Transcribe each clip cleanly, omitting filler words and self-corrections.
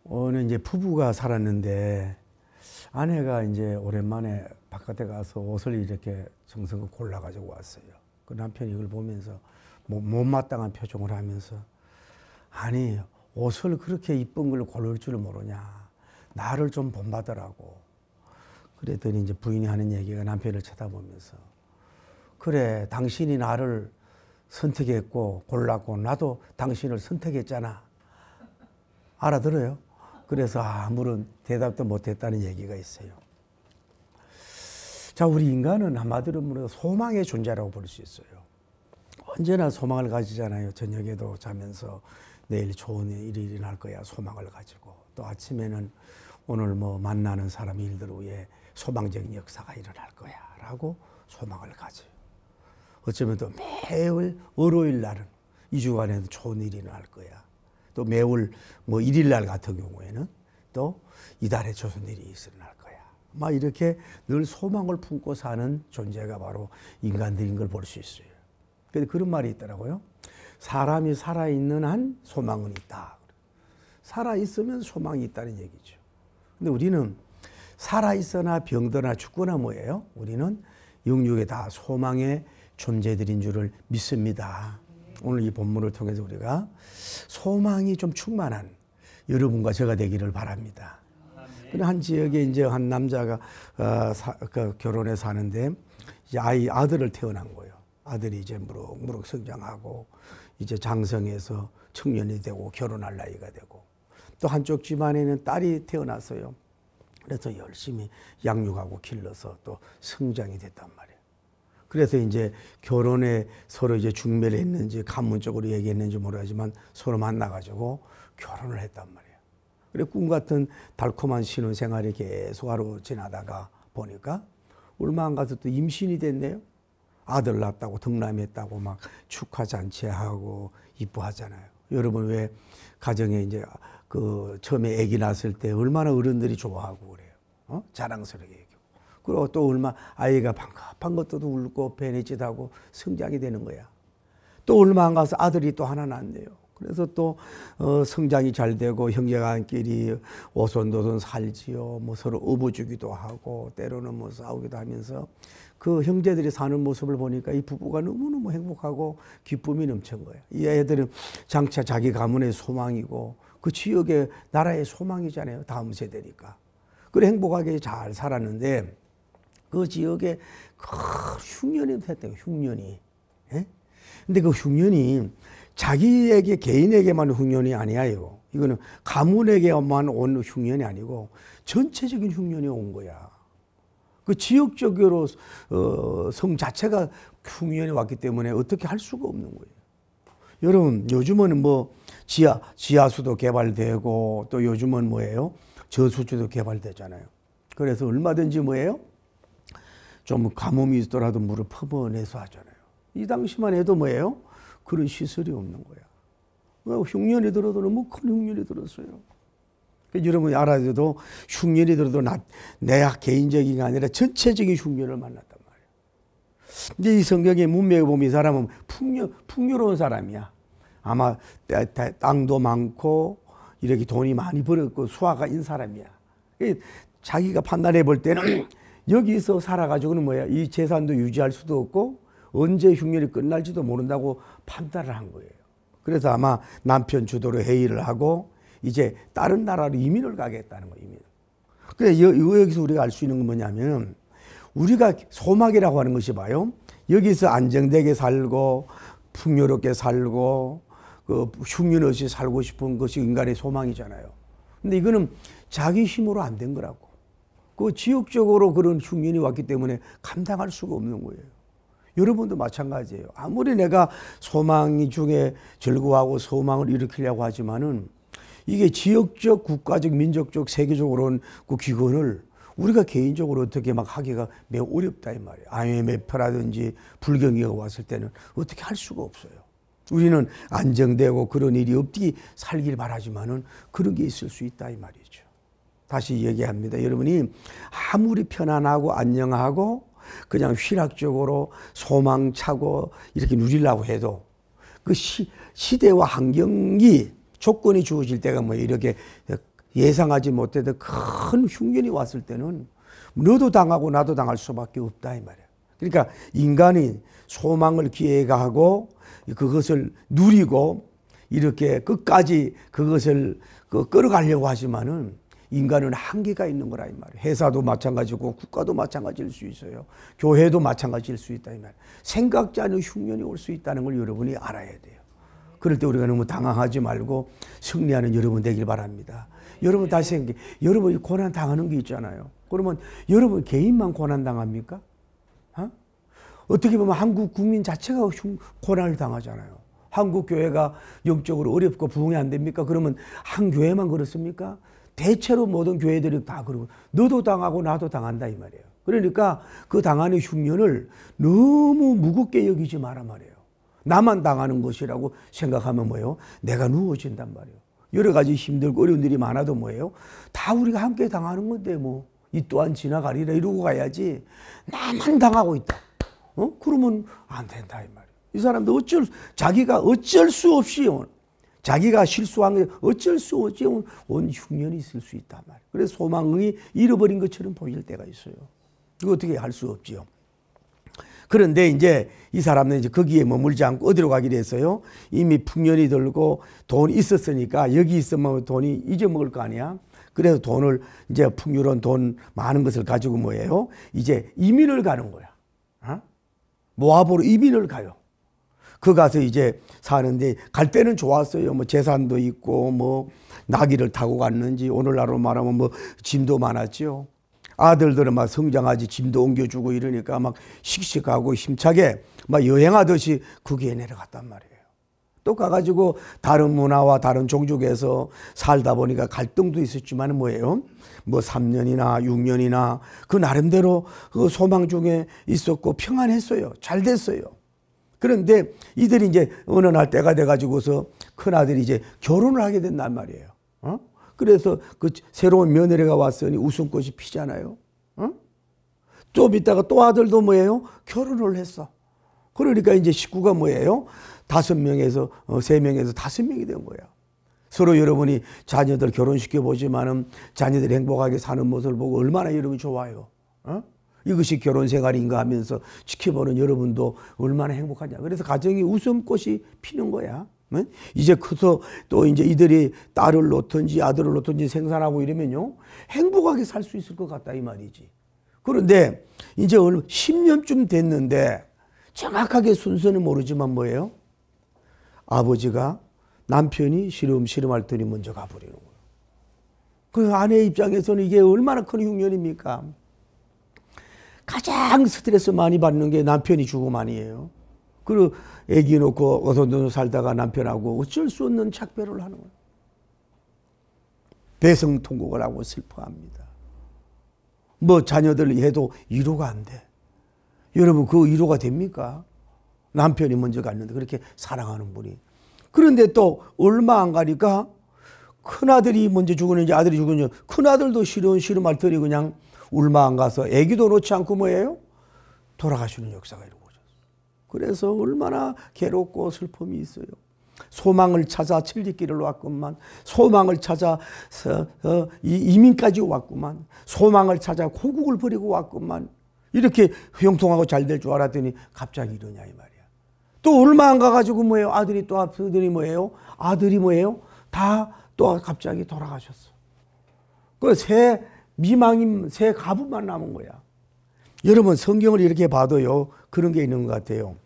어느 이제 부부가 살았는데 아내가 이제 오랜만에 바깥에 가서 옷을 이렇게 정성껏 골라가지고 왔어요. 그 남편이 이걸 보면서 못마땅한 표정을 하면서 아니 옷을 그렇게 이쁜 걸 고를 줄 모르냐. 나를 좀 본받으라고. 그랬더니 이제 부인이 하는 얘기가 남편을 쳐다보면서 그래 당신이 나를 선택했고 골랐고 나도 당신을 선택했잖아. 알아들어요? 그래서 아무런 대답도 못했다는 얘기가 있어요. 자, 우리 인간은 한마디로 소망의 존재라고 볼 수 있어요. 언제나 소망을 가지잖아요. 저녁에도 자면서 내일 좋은 일이 일어날 거야 소망을 가지고, 또 아침에는 오늘 뭐 만나는 사람 일들 위해 소망적인 역사가 일어날 거야 라고 소망을 가져요. 어쩌면 또 매일 월요일 날은 이 주간에도 좋은 일이 일어날 거야. 또 매월 뭐 일일 날 같은 경우에는 또 이달에 좋은 일이 일어날 거야. 막 이렇게 늘 소망을 품고 사는 존재가 바로 인간들인 걸 볼 수 있어요. 그런데 그런 말이 있더라고요. 사람이 살아있는 한 소망은 있다. 살아있으면 소망이 있다는 얘기죠. 근데 우리는 살아있거나 병드나 죽거나 뭐예요? 우리는 영육에 다 소망의 존재들인 줄을 믿습니다. 오늘 이 본문을 통해서 우리가 소망이 좀 충만한 여러분과 제가 되기를 바랍니다. 근데 한 지역에 이제 한 남자가 결혼해 사는데 이제 아들을 태어난 거예요. 아들이 이제 무럭무럭 성장하고 이제 장성해서 청년이 되고 결혼할 나이가 되고, 또 한쪽 집안에는 딸이 태어났어요. 그래서 열심히 양육하고 길러서 또 성장이 됐단 말이에요. 그래서 이제 결혼에 서로 이제 중매를 했는지 간문적으로 얘기했는지 모르지만 서로 만나가지고 결혼을 했단 말이에요. 그래 꿈 같은 달콤한 신혼 생활이 계속 하루 지나다가 보니까 얼마 안 가서 또 임신이 됐네요. 아들 낳았다고 덕남했다고 막 축하 잔치하고 이뻐하잖아요. 여러분 왜 가정에 이제 그 처음에 아기 낳았을 때 얼마나 어른들이 좋아하고 그래요. 자랑스럽게 얘기하고. 그리고 또 얼마 아이가 반갑한 것도 울고 배내짓하고 성장이 되는 거야. 또 얼마 안 가서 아들이 또 하나 낳네요. 그래서 또 성장이 잘 되고 형제간끼리 오손도손 살지요. 뭐 서로 업어주기도 하고 때로는 뭐 싸우기도 하면서 그 형제들이 사는 모습을 보니까 이 부부가 너무너무 행복하고 기쁨이 넘친 거예요. 이 애들은 장차 자기 가문의 소망이고 그 지역의 나라의 소망이잖아요. 다음 세대니까. 그래 행복하게 잘 살았는데 그 지역에 흉년이 됐대요. 흉년이. 예? 근데 그 흉년이 자기에게 개인에게만 흉년이 아니에요. 이거는 가문에게만 온 흉년이 아니고 전체적인 흉년이 온 거야. 그 지역적으로 성 자체가 흉년이 왔기 때문에 어떻게 할 수가 없는 거예요. 여러분 요즘은 뭐 지하수도 개발되고 또 요즘은 뭐예요? 저수지도 개발되잖아요. 그래서 얼마든지 뭐예요? 좀 가뭄이 있더라도 물을 퍼버내서 하잖아요. 이 당시만 해도 뭐예요? 그런 시설이 없는 거야. 흉년이 들어도 너무 큰 흉년이 들었어요. 여러분이 알아야 돼도 흉년이 들어도 내 개인적인 게 아니라 전체적인 흉년을 만났단 말이에요. 근데 이 성경의 문맥에 보면 이 사람은 풍요로운 사람이야. 아마 땅도 많고 이렇게 돈이 많이 벌었고 수화가 있는 사람이야. 자기가 판단해 볼 때는 여기서 살아가지고는 뭐야? 이 재산도 유지할 수도 없고 언제 흉년이 끝날지도 모른다고 판단을 한 거예요. 그래서 아마 남편 주도로 회의를 하고 이제 다른 나라로 이민을 가겠다는 거예요. 이민. 그래 여기서 우리가 알 수 있는 건 뭐냐면 우리가 소망이라고 하는 것이 봐요. 여기서 안정되게 살고 풍요롭게 살고 그 흉년 없이 살고 싶은 것이 인간의 소망이잖아요. 근데 이거는 자기 힘으로 안 된 거라고. 그 지역적으로 그런 흉년이 왔기 때문에 감당할 수가 없는 거예요. 여러분도 마찬가지예요. 아무리 내가 소망이 중에 즐거워하고 소망을 일으키려고 하지만은 이게 지역적, 국가적, 민족적, 세계적으로는 그 기근을 우리가 개인적으로 어떻게 막 하기가 매우 어렵다 이 말이에요. IMF라든지 불경기가 왔을 때는 어떻게 할 수가 없어요. 우리는 안정되고 그런 일이 없기 살길 바라지만은 그런 게 있을 수 있다 이 말이죠. 다시 얘기합니다. 여러분이 아무리 편안하고 안녕하고 그냥 휘락적으로 소망차고 이렇게 누리려고 해도 그 시대와 환경이 조건이 주어질 때가 뭐 이렇게 예상하지 못했던 큰 흉년이 왔을 때는 너도 당하고 나도 당할 수밖에 없다 이 말이야. 그러니까 인간이 소망을 기획하고 그것을 누리고 이렇게 끝까지 그것을 끌어가려고 하지만은 인간은 한계가 있는 거라 이 말이에요. 회사도 마찬가지고 국가도 마찬가지일 수 있어요. 교회도 마찬가지일 수 있다 이 말이에요. 생각지 않은 흉년이 올 수 있다는 걸 여러분이 알아야 돼요. 그럴 때 우리가 너무 당황하지 말고 승리하는 여러분 되길 바랍니다. 여러분 다시 생각해. 여러분이 고난 당하는 게 있잖아요. 그러면 여러분 개인만 고난 당합니까? 어떻게 보면 한국 국민 자체가 고난을 당하잖아요. 한국 교회가 영적으로 어렵고 부흥이 안 됩니까? 그러면 한 교회만 그렇습니까? 대체로 모든 교회들이 다 그러고 너도 당하고 나도 당한다 이 말이에요. 그러니까 그 당하는 흉년을 너무 무겁게 여기지 마라 말이에요. 나만 당하는 것이라고 생각하면 뭐예요? 내가 누워진단 말이에요. 여러 가지 힘들고 어려운 일이 많아도 뭐예요? 다 우리가 함께 당하는 건데 뭐 이 또한 지나가리라 이러고 가야지 나만 당하고 있다. 그러면 안 된다 이 말이에요. 이 사람도 자기가 어쩔 수 없이 자기가 실수한 게 어쩔 수 없이 온 흉년이 있을 수 있단 말이에요. 그래서 소망이 잃어버린 것처럼 보일 때가 있어요. 이거 어떻게 할 수 없지요. 그런데 이제 이 사람은 이제 거기에 머물지 않고 어디로 가기로 했어요? 이미 풍년이 들고 돈이 있었으니까 여기 있으면 돈이 잊어먹을 거 아니야. 그래서 돈을 이제 풍요로운 돈 많은 것을 가지고 뭐예요? 이제 이민을 가는 거야. 모압으로 이민을 가요. 그 가서 이제 사는데 갈 때는 좋았어요. 뭐 재산도 있고 뭐 나귀를 타고 갔는지 오늘날로 말하면 뭐 짐도 많았죠. 아들들은 막 성장하지 짐도 옮겨주고 이러니까 막 씩씩하고 힘차게 막 여행하듯이 거기에 내려갔단 말이에요. 또 가가지고 다른 문화와 다른 종족에서 살다 보니까 갈등도 있었지만 뭐예요? 뭐 3년이나 6년이나 그 나름대로 그 소망 중에 있었고 평안했어요. 잘 됐어요. 그런데 이들이 이제 어느 날 때가 돼가지고서 큰아들이 이제 결혼을 하게 된단 말이에요. 그래서 그 새로운 며느리가 왔으니 웃음꽃이 피잖아요. 좀 있다가 또 아들도 뭐예요? 결혼을 했어. 그러니까 이제 식구가 뭐예요? 5명에서 3명에서 5명이 된 거야. 서로 여러분이 자녀들 결혼시켜 보지만은 자녀들이 행복하게 사는 모습을 보고 얼마나 여러분이 좋아요. 이것이 결혼 생활인가 하면서 지켜보는 여러분도 얼마나 행복하냐. 그래서 가정이 웃음꽃이 피는 거야. 이제 커서 또 이제 이들이 딸을 놓든지 아들을 놓든지 생산하고 이러면요 행복하게 살 수 있을 것 같다 이 말이지. 그런데 이제 10년쯤 됐는데 정확하게 순서는 모르지만 뭐예요? 아버지가 남편이 시름시름할 때니 먼저 가버리는 거예요. 그 아내 입장에서는 이게 얼마나 큰 흉년입니까? 가장 스트레스 많이 받는 게 남편이 죽음 아니에요. 그리고 애기 놓고 어선도 살다가 남편하고 어쩔 수 없는 작별을 하는 거예요. 배성통곡을 하고 슬퍼합니다. 뭐 자녀들 해도 위로가 안 돼. 여러분 그 위로가 됩니까? 남편이 먼저 갔는데 그렇게 사랑하는 분이. 그런데 또 얼마 안 가니까 큰아들이 먼저 죽었는지 아들이 죽었는지 큰아들도 시름할 터니 그냥 얼마 안 가서 애기도 놓지 않고 뭐예요? 돌아가시는 역사가 이루어졌어요. 그래서 얼마나 괴롭고 슬픔이 있어요. 소망을 찾아 천리길을 왔구만. 소망을 찾아 이민까지 왔구만. 소망을 찾아 고국을 버리고 왔구만. 이렇게 형통하고 잘 될 줄 알았더니 갑자기 이러냐 이 말이야. 또 얼마 안 가가지고 뭐예요? 아들이 또 아들이 뭐예요? 아들이 뭐예요? 다 또 갑자기 돌아가셨어. 그 새 미망인 새 가부만 남은 거야. 여러분 성경을 이렇게 봐도요 그런 게 있는 것 같아요.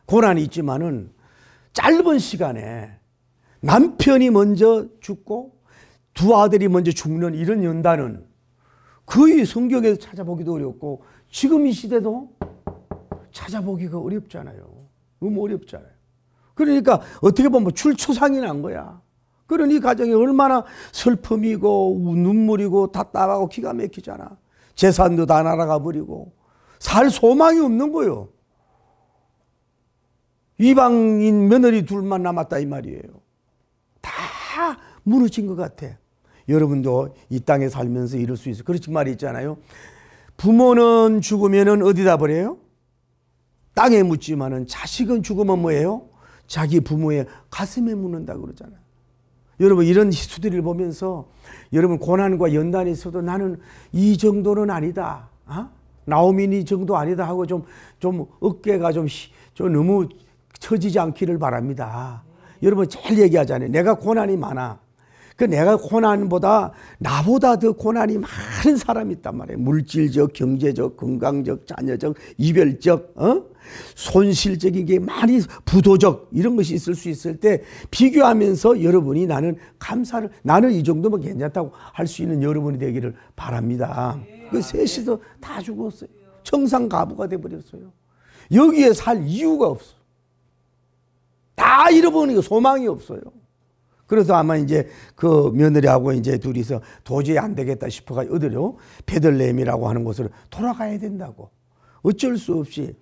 고난이 있지만은 짧은 시간에 남편이 먼저 죽고 두 아들이 먼저 죽는 이런 연단은 거의 성경에서 찾아보기도 어렵고 지금 이 시대도 찾아보기가 어렵잖아요. 너무 어렵잖아요. 그러니까 어떻게 보면 출초상이 난 거야. 그러니 가정이 얼마나 슬픔이고 눈물이고 답답하고 기가 막히잖아. 재산도 다 날아가 버리고 살 소망이 없는 거예요. 이방인 며느리 둘만 남았다 이 말이에요. 다 무너진 것 같아. 여러분도 이 땅에 살면서 이럴 수 있어요. 그렇지 말이 있잖아요. 부모는 죽으면 어디다 버려요? 땅에 묻지만은 자식은 죽으면 뭐예요? 자기 부모의 가슴에 묻는다 그러잖아요. 여러분 이런 희수들을 보면서 여러분 고난과 연단이 있어도 나는 이 정도는 아니다. 나오미니 정도 아니다 하고 좀 어깨가 좀 너무 처지지 않기를 바랍니다. 여러분 잘 얘기하잖아요. 내가 고난이 많아. 그 내가 고난보다 나보다 더 고난이 많은 사람이 있단 말이에요. 물질적, 경제적, 건강적, 자녀적, 이별적, 손실적인 게 많이 부도적 이런 것이 있을 수 있을 때 비교하면서 여러분이 나는 이 정도면 괜찮다고 할 수 있는 여러분이 되기를 바랍니다. 그 셋이서 다 죽었어요. 청산가부가 돼버렸어요. 여기에 살 이유가 없어. 다 잃어버리니까 소망이 없어요. 그래서 아마 이제 그 며느리하고 이제 둘이서 도저히 안 되겠다 싶어가 어디로 베들레헴이라고 하는 곳으로 돌아가야 된다고. 어쩔 수 없이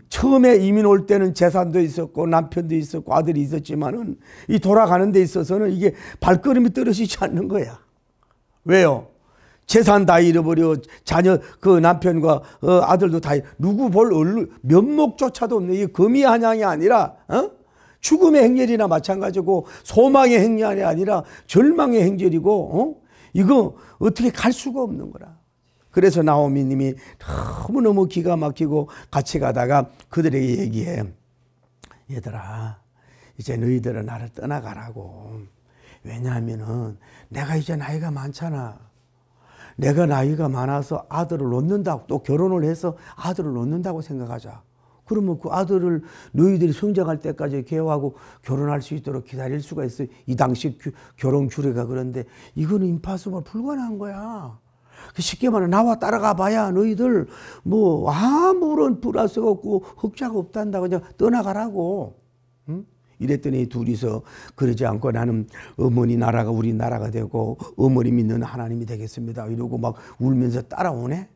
처음에 이민 올 때는 재산도 있었고 남편도 있었고 아들이 있었지만은 이 돌아가는 데 있어서는 이게 발걸음이 떨어지지 않는 거야. 왜요? 재산 다 잃어버려 자녀 그 남편과 아들도 다 누구 볼 면목조차도 없는 이 금이 한양이 아니라 죽음의 행렬이나 마찬가지고 소망의 행렬이 아니라 절망의 행렬이고 이거 어떻게 갈 수가 없는 거라. 그래서 나오미님이 너무너무 기가 막히고 같이 가다가 그들에게 얘기해. 얘들아 이제 너희들은 나를 떠나가라고. 왜냐하면은 내가 이제 나이가 많잖아. 내가 나이가 많아서 아들을 놓는다고 또 결혼을 해서 아들을 놓는다고 생각하자. 그러면 그 아들을 너희들이 성장할 때까지 계획하고 결혼할 수 있도록 기다릴 수가 있어요. 이 당시 결혼 규례가 그런데 이거는 임파서블 불가능한 거야. 쉽게 말하면 나와 따라가 봐야 너희들 뭐 아무런 플러스가 없고 흑자가 없단다. 그냥 떠나가라고. 응? 이랬더니 둘이서 그러지 않고 나는 어머니 나라가 우리 나라가 되고 어머니 믿는 하나님이 되겠습니다. 이러고 막 울면서 따라오네.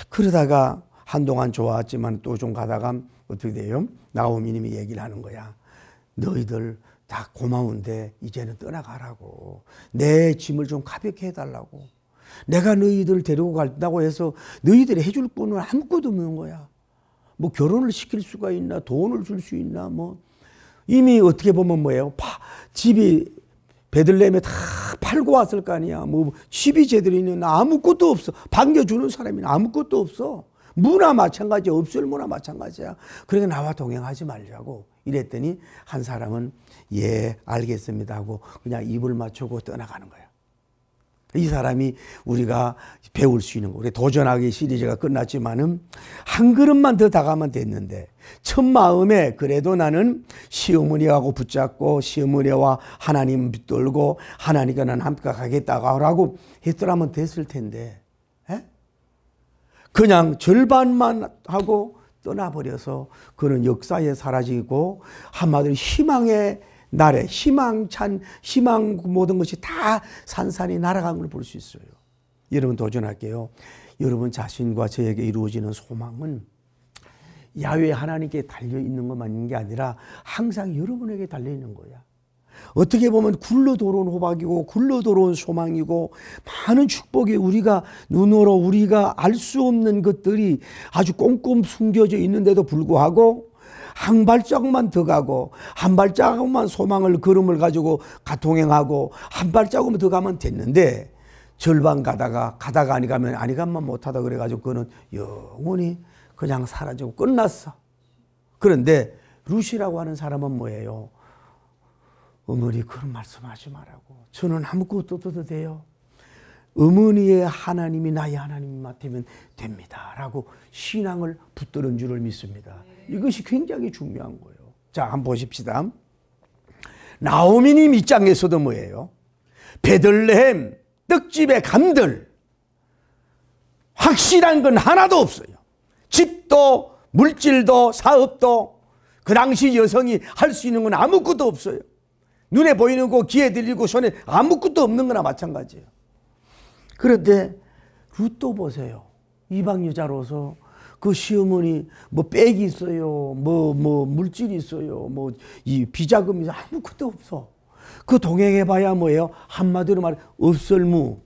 그러다가 한동안 좋았지만 또 좀 가다가 어떻게 돼요? 나오미님이 얘기를 하는 거야. 너희들 다 고마운데 이제는 떠나가라고. 내 짐을 좀 가볍게 해달라고. 내가 너희들 데리고 간다고 해서 너희들이 해줄 거는 아무것도 없는 거야. 뭐 결혼을 시킬 수가 있나, 돈을 줄 수 있나, 뭐 이미 어떻게 보면 뭐예요? 집이 베들레헴에 다 팔고 왔을 거 아니야. 뭐 집이 제대로 있는 아무것도 없어. 반겨주는 사람이 아무것도 없어. 무나 마찬가지야. 없을 무나 마찬가지야. 그러니까 나와 동행하지 말자고 이랬더니 한 사람은 예 알겠습니다 하고 그냥 입을 맞추고 떠나가는 거야. 이 사람이 우리가 배울 수 있는 거. 우리 도전하기 시리즈가 끝났지만은 한 걸음만 더 다가면 됐는데 첫 마음에 그래도 나는 시어머니하고 붙잡고 시어머니와 하나님 붙들고 하나님과 난 함께 가겠다고 했더라면 됐을 텐데 그냥 절반만 하고 떠나버려서 그는 역사에 사라지고 한마디로 희망의 날에 희망 모든 것이 다 산산이 날아간 걸 볼 수 있어요. 여러분 도전할게요. 여러분 자신과 저에게 이루어지는 소망은 야훼 하나님께 달려있는 것만 있는 게 아니라 항상 여러분에게 달려있는 거야. 어떻게 보면 굴러 들어온 호박이고 굴러 들어온 소망이고 많은 축복이 우리가 눈으로 우리가 알 수 없는 것들이 아주 꽁꽁 숨겨져 있는데도 불구하고 한 발자국만 더 가고 한 발자국만 소망을 걸음을 가지고 동행하고 한 발자국만 더 가면 됐는데 절반 가다가 아니 가면 못하다 그래가지고 그는 영원히 그냥 사라지고 끝났어. 그런데 루시라고 하는 사람은 뭐예요? 어머니 그런 말씀하지 말라고. 저는 아무것도 없어도 돼요. 어머니의 하나님이 나의 하나님이 맡으면 됩니다 라고 신앙을 붙들은 줄을 믿습니다. 이것이 굉장히 중요한 거예요. 자 한번 보십시다. 나오미님 입장에서도 뭐예요? 베들레헴 떡집에 간들 확실한 건 하나도 없어요. 집도 물질도 사업도 그 당시 여성이 할 수 있는 건 아무것도 없어요. 눈에 보이는 거 귀에 들리고 손에 아무것도 없는 거나 마찬가지예요. 그런데 룻도 보세요. 이방 여자로서 그 시어머니 뭐 백이 있어요. 뭐 물질이 있어요. 뭐 이 비자금이 아무것도 없어. 그 동행해봐야 뭐예요? 한마디로 말해 없을무.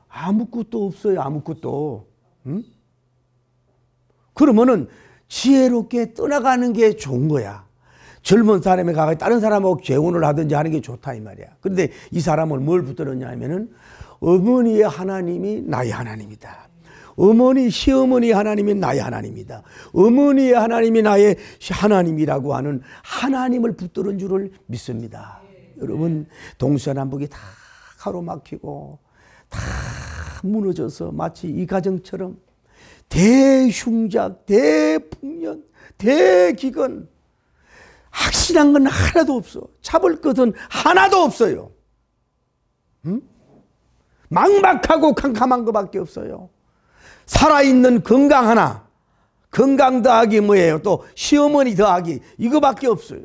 아무것도 없어요. 아무것도. 응? 그러면은 지혜롭게 떠나가는 게 좋은 거야. 젊은 사람이 가서 다른 사람하고 재혼을 하든지 하는 게 좋다 이 말이야. 그런데 이 사람을 뭘 붙들었냐 하면은 어머니의 하나님이 나의 하나님이다. 어머니, 시어머니 하나님이 나의 하나님이다. 어머니의 하나님이 나의 하나님이라고 하는 하나님을 붙드는 줄을 믿습니다. 여러분, 동서남북이 다 가로막히고 다 무너져서 마치 이 가정처럼 대흉작, 대풍년, 대기근, 확실한 건 하나도 없어. 잡을 것은 하나도 없어요. 막막하고 캄캄한 것밖에 없어요. 살아있는 건강 하나, 건강 더하기 뭐예요? 또 시어머니 더하기 이거밖에 없어요.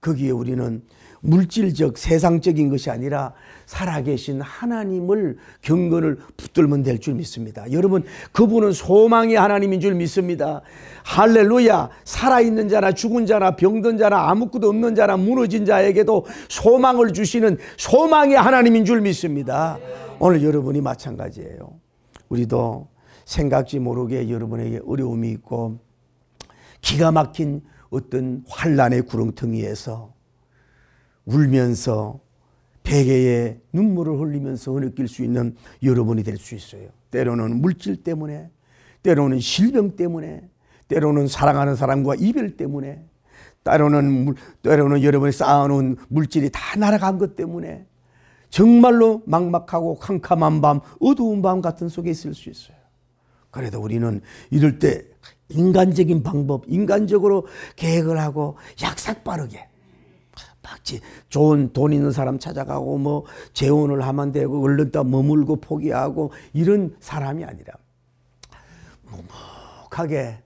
거기에 우리는 물질적 세상적인 것이 아니라 살아계신 하나님을 경건을 붙들면 될 줄 믿습니다. 여러분, 그분은 소망의 하나님인 줄 믿습니다. 할렐루야. 살아있는 자나 죽은 자나 병든 자나 아무것도 없는 자나 무너진 자에게도 소망을 주시는 소망의 하나님인 줄 믿습니다. 오늘 여러분이 마찬가지예요. 우리도 생각지 모르게 여러분에게 어려움이 있고 기가 막힌 어떤 환난의 구렁텅이에서 울면서 베개에 눈물을 흘리면서 느낄 수 있는 여러분이 될 수 있어요. 때로는 물질 때문에, 때로는 질병 때문에, 때로는 사랑하는 사람과 이별 때문에, 때로는 여러분이 쌓아놓은 물질이 다 날아간 것 때문에 정말로 막막하고 캄캄한 밤, 어두운 밤 같은 속에 있을 수 있어요. 그래도 우리는 이럴 때 인간적인 방법, 인간적으로 계획을 하고 약삭빠르게 막지 좋은 돈 있는 사람 찾아가고 뭐 재혼을 하면 되고 얼른 또 머물고 포기하고 이런 사람이 아니라 묵묵하게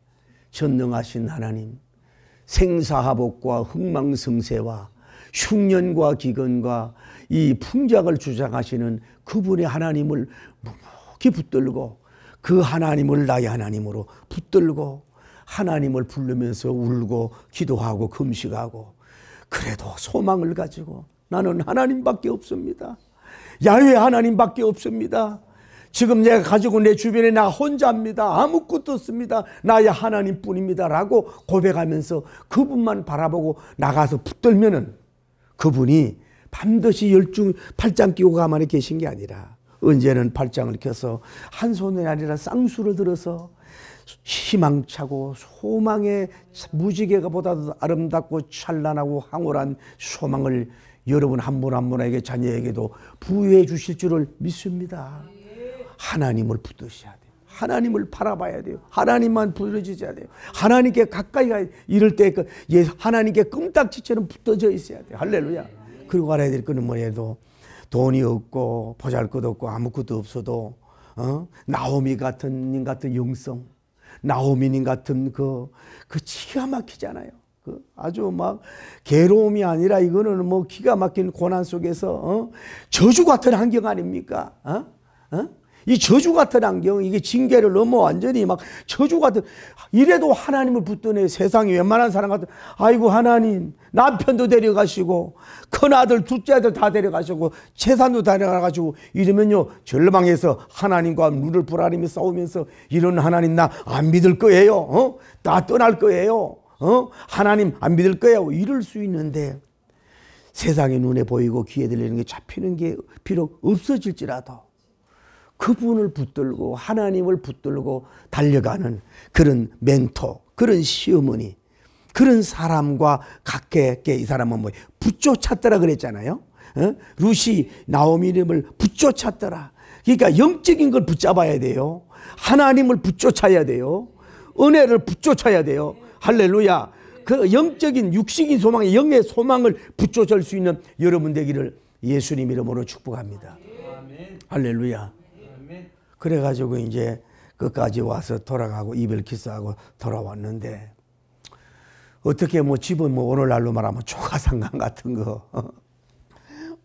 전능하신 하나님, 생사화복과 흥망성쇠와 흉년과 기근과 이 풍작을 주장하시는 그분의 하나님을 묵묵히 붙들고 그 하나님을 나의 하나님으로 붙들고 하나님을 부르면서 울고 기도하고 금식하고 그래도 소망을 가지고 나는 하나님밖에 없습니다. 야훼 하나님밖에 없습니다. 지금 내가 가지고 내 주변에 나 혼자입니다. 아무것도 없습니다. 나의 하나님뿐입니다. 라고 고백하면서 그분만 바라보고 나가서 붙들면은 그분이 반드시 팔짱 끼고 가만히 계신 게 아니라 언제는 팔짱을 껴서 한 손이 아니라 쌍수를 들어서 희망차고 소망의 무지개가 보다도 아름답고 찬란하고 황홀한 소망을 여러분 한 분 한 분에게 자녀에게도 부여해 주실 줄을 믿습니다. 하나님을 붙드셔야 돼요. 하나님을 바라봐야 돼요. 하나님만 부르짖어야 돼요. 하나님께 가까이 가야 돼요. 이럴 때 하나님께 끔딱지처럼 붙어져 있어야 돼요. 할렐루야. 그리고 알아야 될 거는 뭐래도 돈이 없고 보잘것 없고 아무것도 없어도 나오미 같은 님 같은 영성, 나오미님 같은 그 기가 막히잖아요. 아주 막 괴로움이 아니라 이거는 뭐 기가 막힌 고난 속에서 저주 같은 환경 아닙니까? 이 저주 같은 환경, 이게 징계를 넘어 완전히 막 저주 같은, 이래도 하나님을 붙드네. 세상에 웬만한 사람 같은, 아이고 하나님 남편도 데려가시고 큰아들 둘째 아들 다 데려가시고 재산도 데려가가지고 이러면요 절망해서 하나님과 눈을 부라리며 싸우면서 이런 하나님 나 안 믿을 거예요. 나 떠날 거예요. 하나님 안 믿을 거예요. 이럴 수 있는데 세상의 눈에 보이고 귀에 들리는 게 잡히는 게 비록 없어질지라도 그분을 붙들고 하나님을 붙들고 달려가는 그런 멘토, 그런 시어머니, 그런 사람과 가깝게 이 사람은 뭐 붙쫓았더라 그랬잖아요. 룻이 나오미 이름을 붙쫓았더라. 그러니까 영적인 걸 붙잡아야 돼요. 하나님을 붙쫓아야 돼요. 은혜를 붙쫓아야 돼요. 할렐루야. 그 영적인 육식인 소망의 영의 소망을 붙쫓을 수 있는 여러분 되기를 예수님 이름으로 축복합니다. 할렐루야. 그래가지고 이제 끝까지 와서 돌아가고 이별 키스하고 돌아왔는데 어떻게 뭐 집은 뭐 오늘날로 말하면 조가상관 같은 거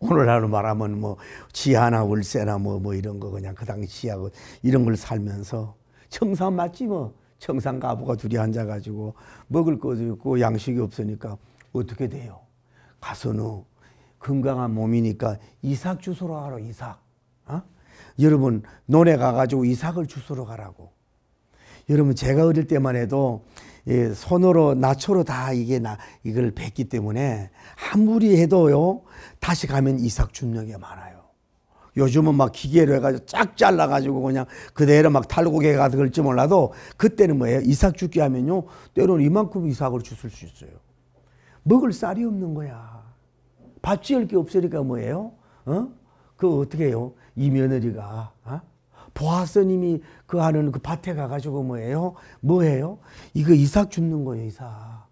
오늘날로 말하면 뭐 지하나 월세나 뭐 이런 거 그냥 그 당시하고 이런 걸 살면서 청산 맞지 뭐 청산 가부가 둘이 앉아가지고 먹을 것도 없고 양식이 없으니까 어떻게 돼요? 가서는 건강한 몸이니까 이삭 주소로 가라 이삭. 여러분 논에 가가지고 이삭을 주스러 가라고. 여러분 제가 어릴 때만 해도 손으로 나초로 다 이걸 뱉기 때문에 아무리 해도요 다시 가면 이삭 줍는 게 많아요. 요즘은 막 기계로 해가지고 쫙 잘라가지고 그냥 그대로 막 탈곡에 가서 그럴지 몰라도 그때는 뭐예요? 이삭 죽게 하면요 때로는 이만큼 이삭을 주실 수 있어요. 먹을 쌀이 없는 거야. 밥 지을 게 없으니까 뭐예요? 그 어떻게 해요? 이 며느리가 보아스님이 그 하는 그 밭에 가가지고 뭐예요? 뭐해요? 이거 이삭 줍는 거예요, 이삭.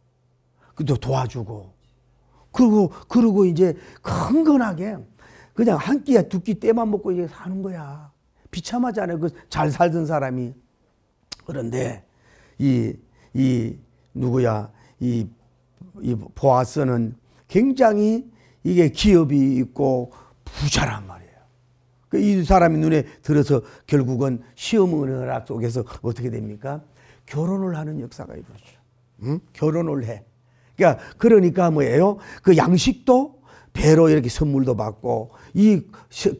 그도 도와주고. 그리고 이제 큰건하게 그냥 한 끼야 두 끼 때만 먹고 이제 사는 거야. 비참하잖아요. 그 잘 살던 사람이. 그런데 누구야? 이 보아스는 굉장히 이게 기업이 있고 부자란 말이에요. 이 사람이 눈에 들어서 결국은 시어머니락 속에서 어떻게 됩니까? 결혼을 하는 역사가 이루어져. 결혼을 해. 그러니까 뭐예요? 그 양식도 배로 이렇게 선물도 받고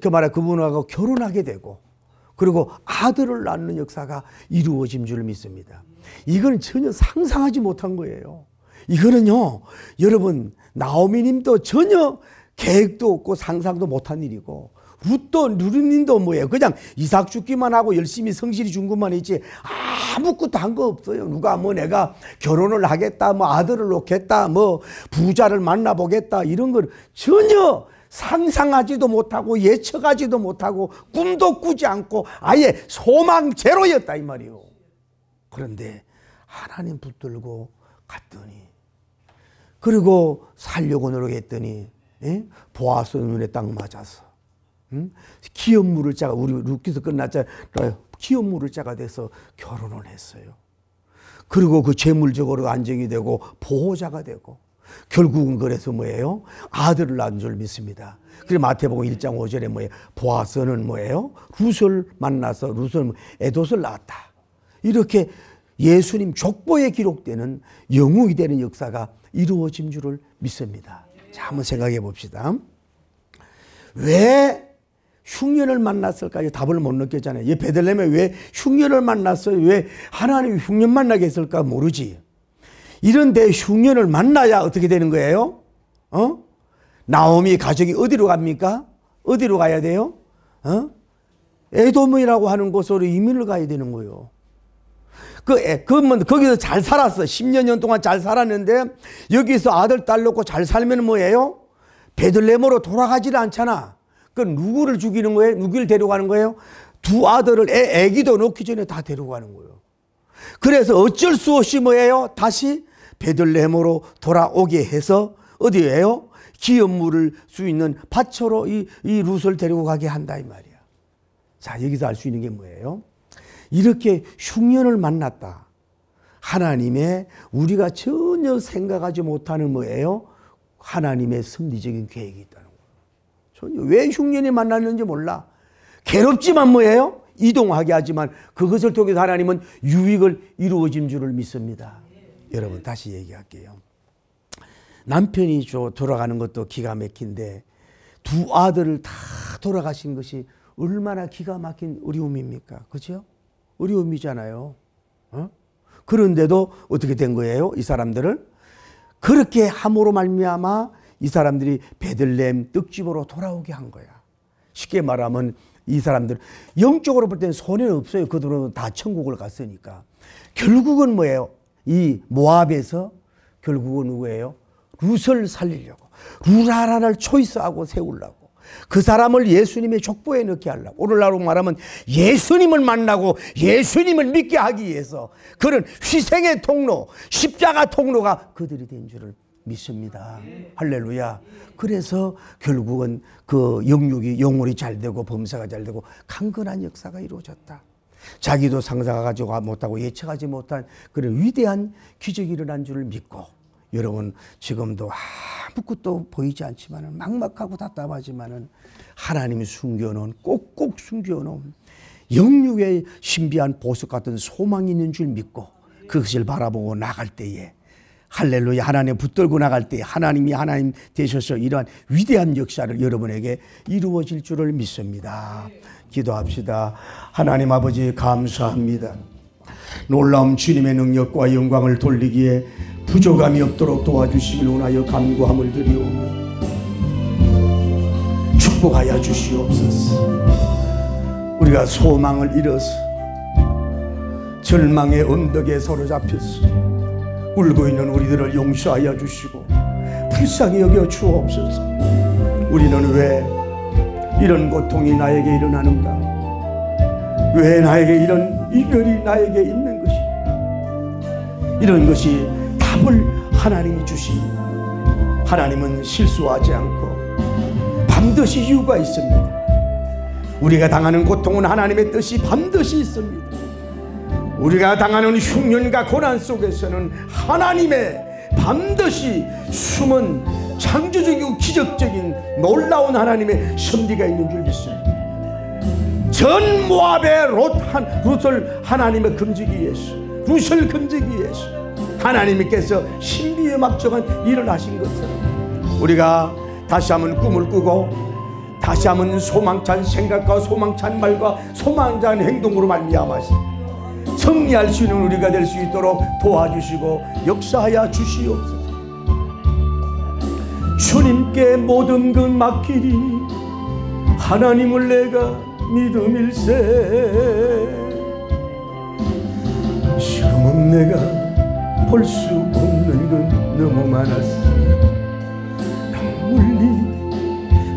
그 말에 그분하고 결혼하게 되고 그리고 아들을 낳는 역사가 이루어진 줄 믿습니다. 이건 전혀 상상하지 못한 거예요. 이거는요, 여러분 나오미님도 전혀 계획도 없고 상상도 못한 일이고 루님도 뭐예요? 그냥 이삭 죽기만 하고 열심히 성실히 준 것만 있지 아무것도 한 거 없어요. 누가 뭐 내가 결혼을 하겠다, 뭐 아들을 놓겠다, 뭐 부자를 만나보겠다 이런 걸 전혀 상상하지도 못하고 예측하지도 못하고 꿈도 꾸지 않고 아예 소망 제로였다 이 말이에요. 그런데 하나님 붙들고 갔더니 그리고 살려고 노력했더니 보아스 눈에 딱 맞아서 기업물을 자가 우리 루키서 끝났잖아요. 기업물을 자가 돼서 결혼을 했어요. 그리고 그 재물적으로 안정이 되고 보호자가 되고 결국은 그래서 뭐예요? 아들을 낳은 줄 믿습니다. 그래서 마태복음 1장 5절에 뭐예요? 보아스는 뭐예요? 룻을 만나서 룻을 에봇을 낳았다. 이렇게 예수님 족보에 기록되는 영웅이 되는 역사가 이루어진 줄을 믿습니다. 자, 한번 생각해 봅시다. 왜 흉년을 만났을까요? 답을 못 느꼈잖아요. 베들레헴에 왜 흉년을 만났어요? 왜 하나님이 흉년 만나게 했을까 모르지. 이런데 흉년을 만나야 어떻게 되는 거예요? 나오미 가족이 어디로 갑니까? 어디로 가야 돼요? 에돔이라고 하는 곳으로 이민을 가야 되는 거예요. 거기서 잘 살았어. 10여 년 동안 잘 살았는데 여기서 아들, 딸 놓고 잘 살면 뭐예요? 베들레헴으로 돌아가지를 않잖아. 그 누구를 죽이는 거예요? 누구를 데려가는 거예요? 두 아들을 애기도 놓기 전에 다 데려가는 거예요. 그래서 어쩔 수 없이 뭐예요? 다시 베들레헴으로 돌아오게 해서 어디예요? 기업물을 수 있는 밭으로 이 룻을 데리고 가게 한다 이 말이야. 자, 여기서 알 수 있는 게 뭐예요? 이렇게 흉년을 만났다. 하나님의 우리가 전혀 생각하지 못하는 뭐예요? 하나님의 섭리적인 계획이 있다는 거예요. 전혀 왜 흉년이 만났는지 몰라. 괴롭지만 뭐예요? 이동하게 하지만 그것을 통해서 하나님은 유익을 이루어진 줄을 믿습니다. 여러분 다시 얘기할게요. 남편이 돌아가는 것도 기가 막힌데 두 아들을 다 돌아가신 것이 얼마나 기가 막힌 어려움입니까? 그죠? 어려움이잖아요. 그런데도 어떻게 된 거예요? 이 사람들을 그렇게 함으로 말미암아 이 사람들이 베들레헴 떡집으로 돌아오게 한 거야. 쉽게 말하면 이 사람들 영적으로 볼 때는 손해는 없어요. 그들은 다 천국을 갔으니까. 결국은 뭐예요? 이 모압에서 결국은 누구예요? 룻을 살리려고 룻 하나를 초이스하고 세우려고 그 사람을 예수님의 족보에 넣게 하려고 오늘날로 말하면 예수님을 만나고 예수님을 믿게 하기 위해서 그런 희생의 통로 십자가 통로가 그들이 된 줄을 믿습니다. 할렐루야. 그래서 결국은 그 영혼이 잘 되고 범사가 잘 되고 강건한 역사가 이루어졌다. 자기도 상상하지 못하고 예측하지 못한 그런 위대한 기적이 일어난 줄을 믿고 여러분 지금도 아무것도 보이지 않지만 막막하고 답답하지만 하나님이 숨겨놓은 꼭꼭 숨겨놓은 영육의 신비한 보석 같은 소망이 있는 줄 믿고 그것을 바라보고 나갈 때에 할렐루야 하나님 붙들고 나갈 때 하나님이 하나님 되셔서 이러한 위대한 역사를 여러분에게 이루어질 줄을 믿습니다. 기도합시다. 하나님 아버지 감사합니다. 놀라운 주님의 능력과 영광을 돌리기에 부족함이 없도록 도와주시길 원하여 간구함을 드리오며 축복하여 주시옵소서. 우리가 소망을 잃어서 절망의 언덕에 사로잡혀서 울고 있는 우리들을 용서하여 주시고 불쌍히 여겨 주옵소서. 우리는 왜 이런 고통이 나에게 일어나는가? 왜 나에게 이런 이별이 나에게 있는 것이? 이런 것이 답을 하나님이 주시니 하나님은 실수하지 않고 반드시 이유가 있습니다. 우리가 당하는 고통은 하나님의 뜻이 반드시 있습니다. 우리가 당하는 흉년과 고난 속에서는 하나님의 반드시 숨은 창조적이고 기적적인 놀라운 하나님의 섭리가 있는 줄 믿습니다. 전 모압의 룻을 하나님의 금지기 위해서, 룻을 금지기 위해서 하나님께서 신비의 막정한 일을 하신 것처럼 우리가 다시 한번 꿈을 꾸고 다시 한번 소망찬 생각과 소망찬 말과 소망찬 행동으로 말미암아서 승리할 수 있는 우리가 될 수 있도록 도와주시고 역사하여 주시옵소서. 주님께 모든 것 맡기리니 하나님을 내가 믿음일세. 지금은 내가 볼 수 없는 건 너무 많았어. 눈물이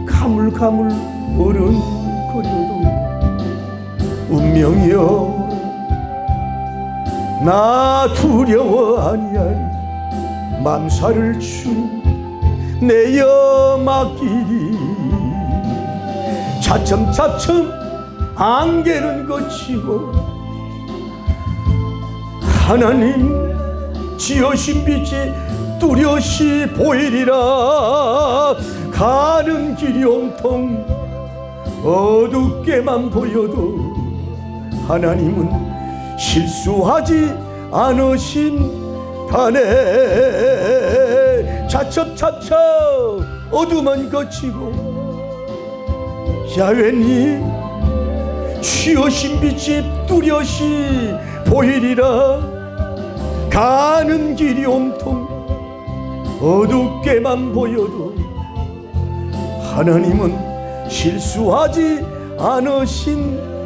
가물가물 어른거려도 운명이여 나 두려워 아니하리. 맘살을 내어 맡기리. 차츰차츰 안개는 거치고 하나님 지으신 빛이 뚜렷이 보이리라. 가는 길이 온통 어둡게만 보여도 하나님은 실수하지 않으신다네. 차츰차츰 어둠은 거치고 야훼님 지으신 빛이 뚜렷이 보이리라. 가는 길이 온통 어둡게만 보여도 하나님은 실수하지 않으신다네.